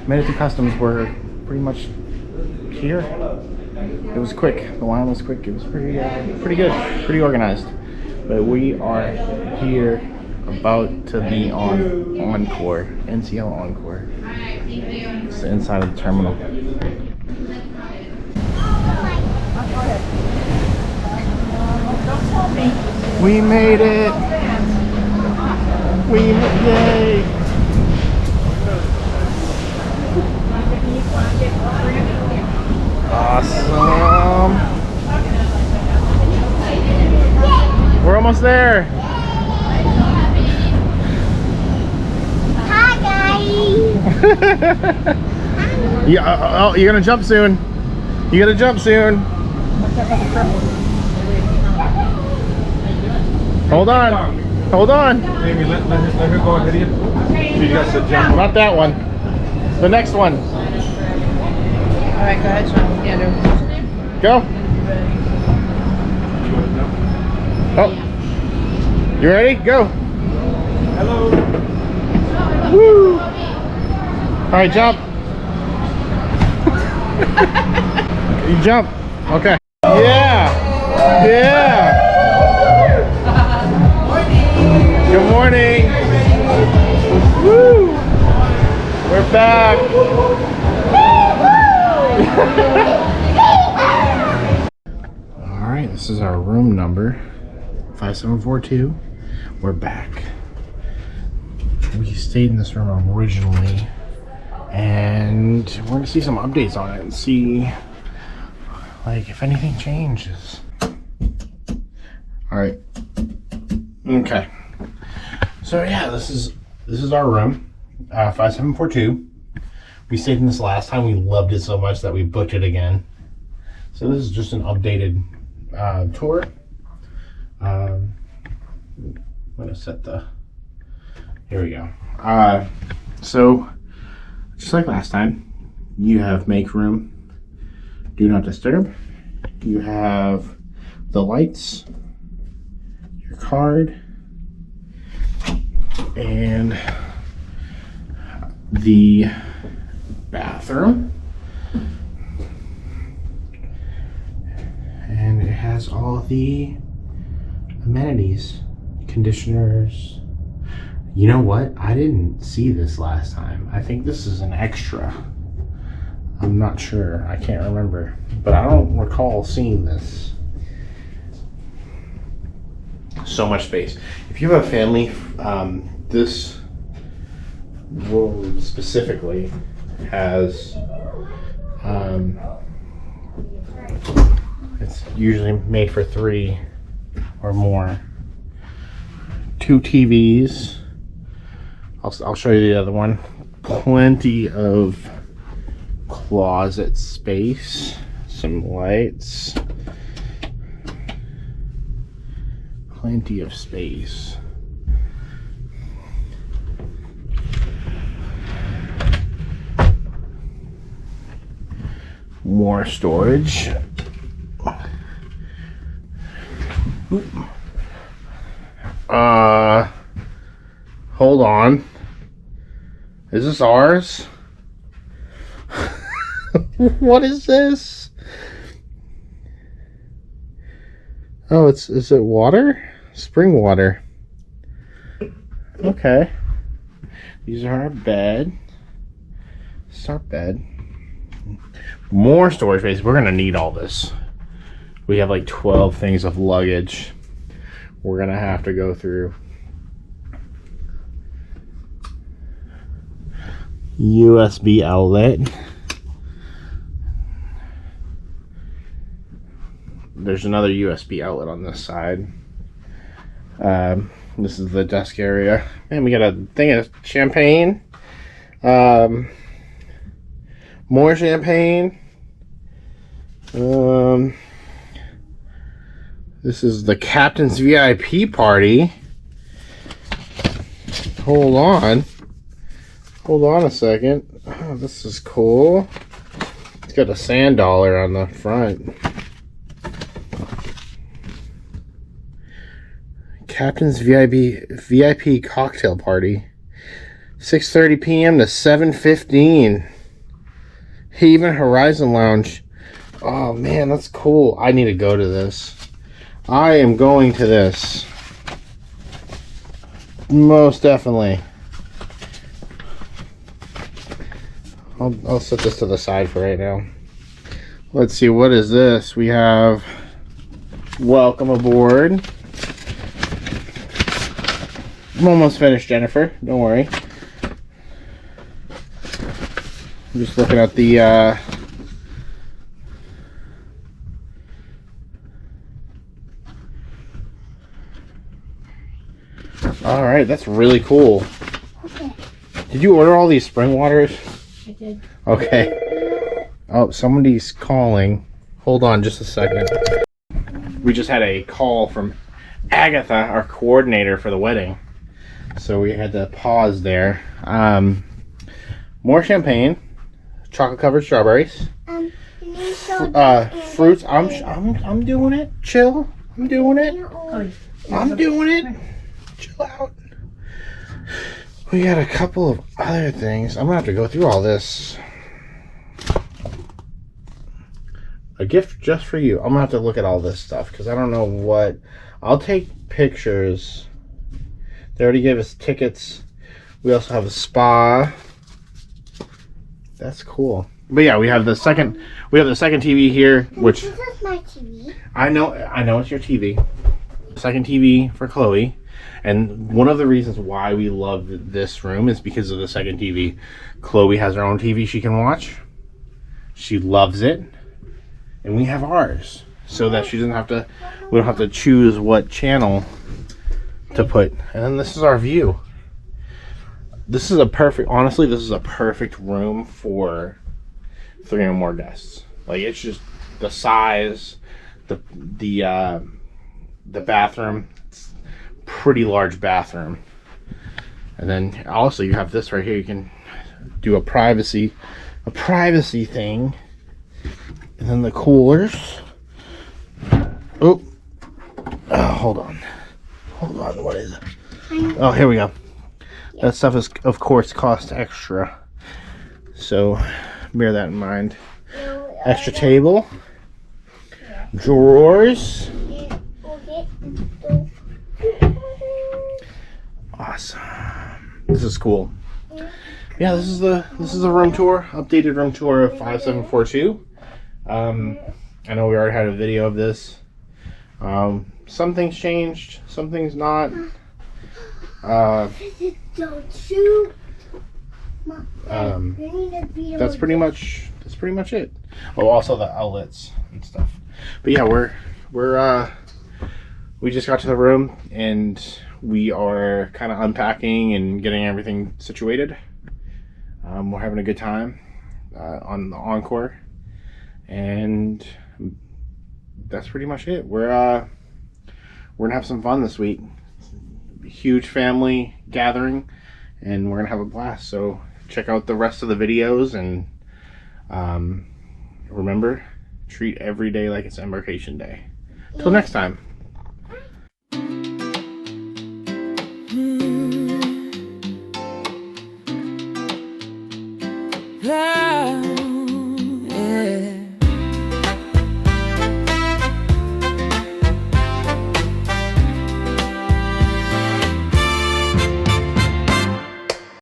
Made it to customs. We're pretty much here. It was quick. The line was quick. It was pretty good, pretty organized. But we are here, about to be on Encore, NCL Encore. It's the inside of the terminal. We made it! Yay! Awesome! We're almost there! Hi guys! Yeah, oh, you're gonna jump soon. You gotta jump soon. Hold on. Hold on. Amy, let her go ahead of you. She got to jump. Not that one. The next one. Alright, go ahead, Sean. Andrew. Go. Oh. You ready? Go. Hello. Woo. All right, jump. You jump. Okay. Yeah. Yeah. Good morning. Woo. We're back. All right, this is our room number, 5742. We're back. We stayed in this room originally, and we're gonna see some updates on it and see, like, if anything changes. All right. Okay. So yeah, this is our room, 5742. We stayed in this last time. We loved it so much that we booked it again. So this is just an updated tour. I'm gonna set the. Here we go. So just like last time, you have make room, do not disturb. You have the lights, your card, and the bathroom. And it has all the amenities, conditioners. You know what? I didn't see this last time. I think this is an extra. I'm not sure. I can't remember. But I don't recall seeing this. So much space. If you have a family, this room specifically has it's usually made for 3 or more. 2 TVs. I'll show you the other one. Plenty of closet space. Some lights. Plenty of space. More storage. Oop. Hold on. Is this ours? What is this? Oh, is it water? Spring water. Okay. These are our bed. This is our bed. More storage space. We're gonna need all this. We have like 12 things of luggage we're gonna have to go through. USB outlet. There's another USB outlet on this side. This is the desk area. And we got a thing of champagne. More champagne. This is the captain's VIP party. Hold on a second. Oh, this is cool. It's got a sand dollar on the front. Captain's VIP cocktail party. 6:30 p.m. to 7:15. Haven Horizon Lounge. Oh man, that's cool. I need to go to this. I am going to this. Most definitely. I'll set this to the side for right now. Let's see, what is this? We have welcome aboard. I'm almost finished, Jennifer. Don't worry. I'm just looking at the all right, that's really cool. Okay. Did you order all these spring waters? I did. Okay. Oh, somebody's calling. Hold on just a second. We just had a call from Agatha, our coordinator for the wedding. So we had to pause there. More champagne, chocolate covered strawberries. You need to Fruits. I'm doing it. Chill. I'm doing it. I'm doing it. Chill out. We got a couple of other things. I'm gonna have to go through all this. A gift just for you. I'm gonna have to look at all this stuff because I don't know what. I'll take pictures. They already gave us tickets. We also have a spa. That's cool. But yeah, we have the second TV here, which This is my TV. I know it's your TV. Second TV for Chloe. And one of the reasons why we love this room is because of the second TV. Chloe has her own TV she can watch. She loves it. And we have ours. So that she doesn't have to, we don't have to choose what channel to put. And then this is our view. This is a perfect, honestly, this is a perfect room for 3 or more guests. Like, it's just the size, the bathroom. It's a pretty large bathroom. And then also you have this right here. You can do a privacy thing. And then the coolers. Oh, hold on. What is it? Oh, here we go. That stuff is, of course, cost extra. So bear that in mind. Extra table. Drawers. Awesome. This is cool. Yeah, this is the room tour, updated room tour of 5742. I know we already had a video of this. Some things changed, some things not. That's pretty much it. Oh, also the outlets and stuff. But yeah, we just got to the room and we are kind of unpacking and getting everything situated. We're having a good time on the Encore, and that's pretty much it. We're gonna have some fun this week. Huge family gathering, and we're gonna have a blast. So check out the rest of the videos, and remember, treat every day like it's Embarkation Day. Till next time. Love